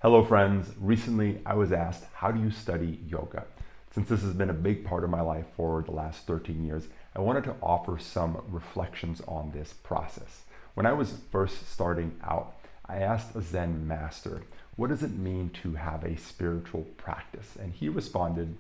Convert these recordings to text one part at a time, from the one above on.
Hello friends, recently I was asked, how do you study yoga? Since this has been a big part of my life for the last 13 years, I wanted to offer some reflections on this process. When I was first starting out, I asked a Zen master, what does it mean to have a spiritual practice? And he responded,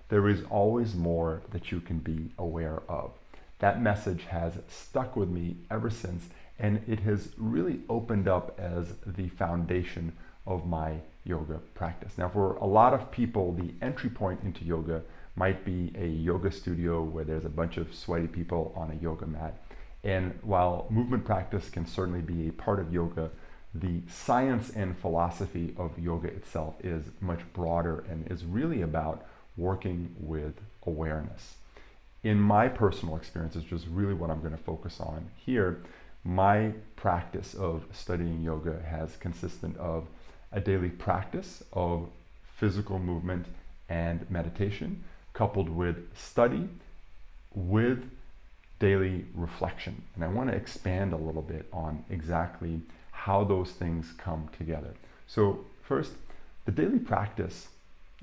there is always more that you can be aware of. That message has stuck with me ever since, and it has really opened up as the foundation of my yoga practice. Now, for a lot of people, the entry point into yoga might be a yoga studio where there's a bunch of sweaty people on a yoga mat. And while movement practice can certainly be a part of yoga, the science and philosophy of yoga itself is much broader and is really about working with awareness. In my personal experience, which is really what I'm going to focus on here, my practice of studying yoga has consisted of a daily practice of physical movement and meditation, coupled with study with daily reflection. And I want to expand a little bit on exactly how those things come together. So first, the daily practice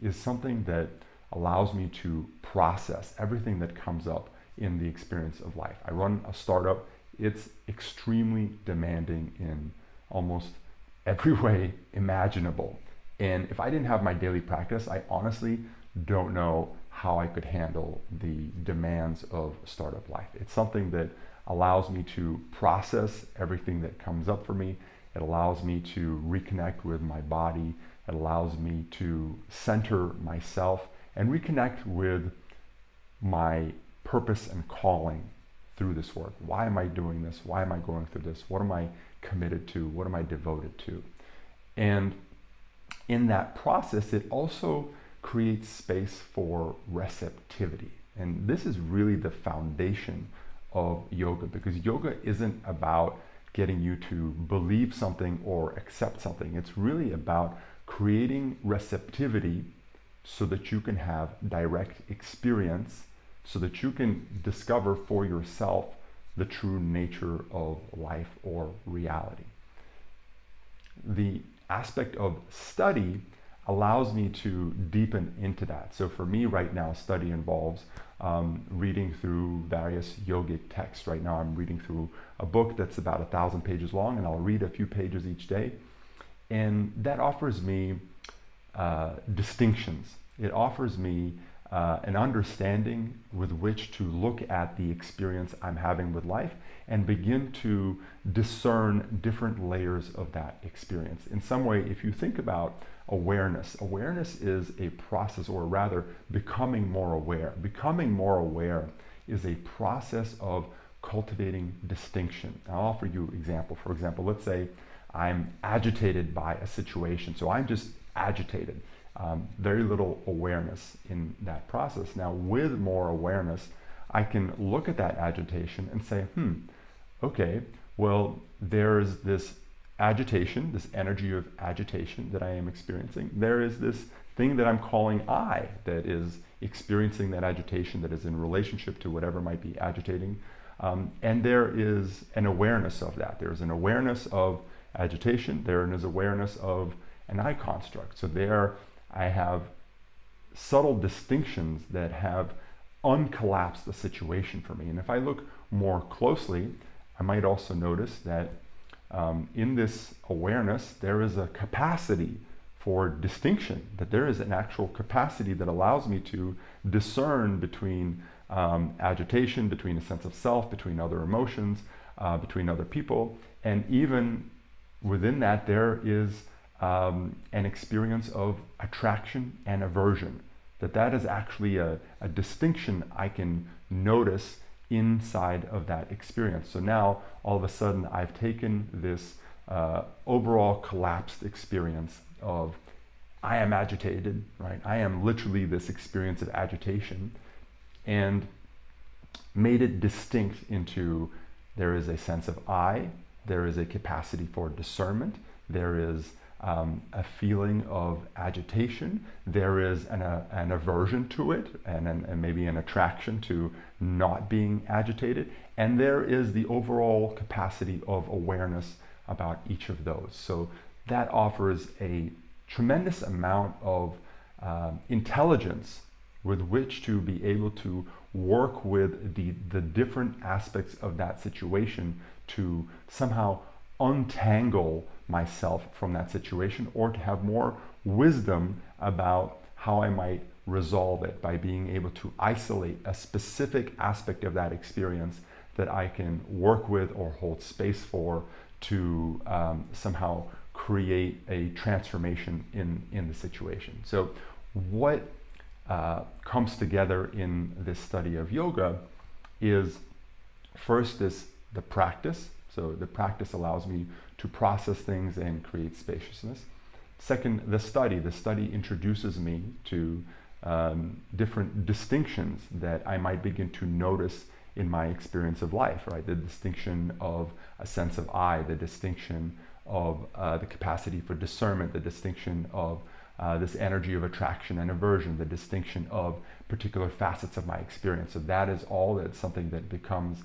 is something that allows me to process everything that comes up in the experience of life. I run a startup. It's extremely demanding in almost every way imaginable. And if I didn't have my daily practice, I honestly don't know how I could handle the demands of startup life. It's something that allows me to process everything that comes up for me. It allows me to reconnect with my body. It allows me to center myself and reconnect with my purpose and calling through this work. Why am I doing this? Why am I going through this? What am I committed to? What am I devoted to? And in that process, it also creates space for receptivity. And this is really the foundation of yoga, because yoga isn't about getting you to believe something or accept something. It's really about creating receptivity so that you can have direct experience, so that you can discover for yourself the true nature of life or reality. The aspect of study allows me to deepen into that. So for me right now, study involves reading through various yogic texts. Right now I'm reading through a book that's about 1,000 pages long, and I'll read a few pages each day. And that offers me distinctions. It offers me an understanding with which to look at the experience I'm having with life and begin to discern different layers of that experience. In some way, if you think about awareness, awareness is a process, or rather becoming more aware. Becoming more aware is a process of cultivating distinction. I'll offer you an example. For example, let's say I'm agitated by a situation. So I'm just agitated. Very little awareness in that process. Now, with more awareness, I can look at that agitation and say, okay, well, there's this agitation, this energy of agitation that I am experiencing. There is this thing that I'm calling I that is experiencing that agitation, that is in relationship to whatever might be agitating. And there is an awareness of that. There's an awareness of agitation. There is awareness of an I construct. So there I have subtle distinctions that have uncollapsed the situation for me. And if I look more closely, I might also notice that in this awareness, there is a capacity for distinction, that there is an actual capacity that allows me to discern between agitation, between a sense of self, between other emotions, between other people. And even within that, there is an experience of attraction and aversion, that is actually a distinction I can notice inside of that experience. So now all of a sudden I've taken this overall collapsed experience of I am agitated, right? I am literally this experience of agitation, and made it distinct into there is a sense of I, there is a capacity for discernment, there is a feeling of agitation, there is an aversion to it, and maybe an attraction to not being agitated, and there is the overall capacity of awareness about each of those. So that offers a tremendous amount of intelligence with which to be able to work with the different aspects of that situation to somehow untangle myself from that situation, or to have more wisdom about how I might resolve it by being able to isolate a specific aspect of that experience that I can work with or hold space for to somehow create a transformation in the situation. So what comes together in this study of yoga is first the practice. So the practice allows me to process things and create spaciousness. Second, the study. The study introduces me to different distinctions that I might begin to notice in my experience of life, right? The distinction of a sense of I, the distinction of the capacity for discernment, the distinction of this energy of attraction and aversion, the distinction of particular facets of my experience. So that is all that's something that becomes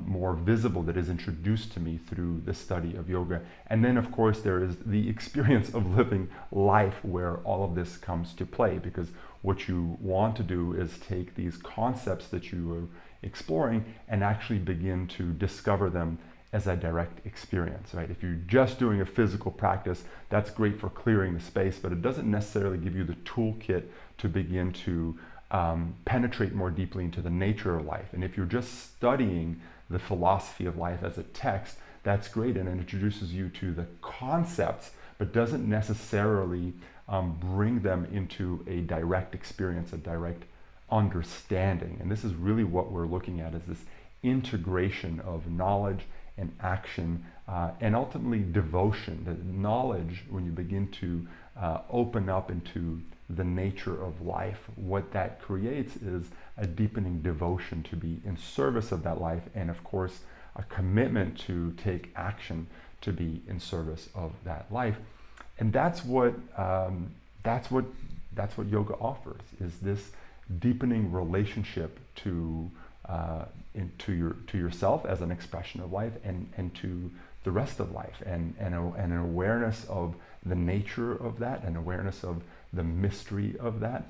more visible, that is introduced to me through the study of yoga. And then of course there is the experience of living life where all of this comes to play, because what you want to do is take these concepts that you are exploring and actually begin to discover them as a direct experience, right? If you're just doing a physical practice, that's great for clearing the space, but it doesn't necessarily give you the toolkit to begin to penetrate more deeply into the nature of life. And if you're just studying the philosophy of life as a text, that's great, and it introduces you to the concepts, but doesn't necessarily bring them into a direct experience, a direct understanding. And this is really what we're looking at, is this integration of knowledge and action, and ultimately devotion. The knowledge, when you begin to open up into the nature of life, what that creates is a deepening devotion to be in service of that life, and of course a commitment to take action to be in service of that life. And that's what yoga offers, is this deepening relationship to yourself as an expression of life, and to the rest of life, and an awareness of the nature of that, an awareness of the mystery of that,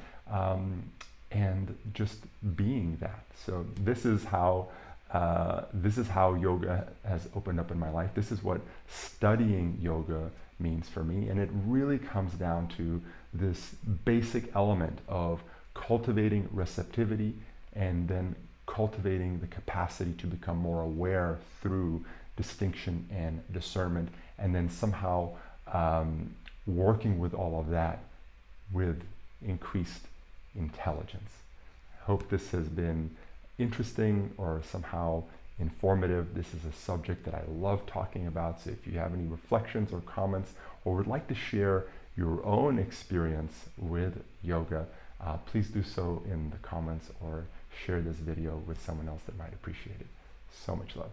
and just being that. So this is how yoga has opened up in my life. This is what studying yoga means for me, and it really comes down to this basic element of cultivating receptivity, and then cultivating the capacity to become more aware through distinction and discernment, and then somehow working with all of that with increased intelligence. I hope this has been interesting or somehow informative. This is a subject that I love talking about, so if you have any reflections or comments, or would like to share your own experience with yoga, please do so in the comments, or share this video with someone else that might appreciate it. So much love.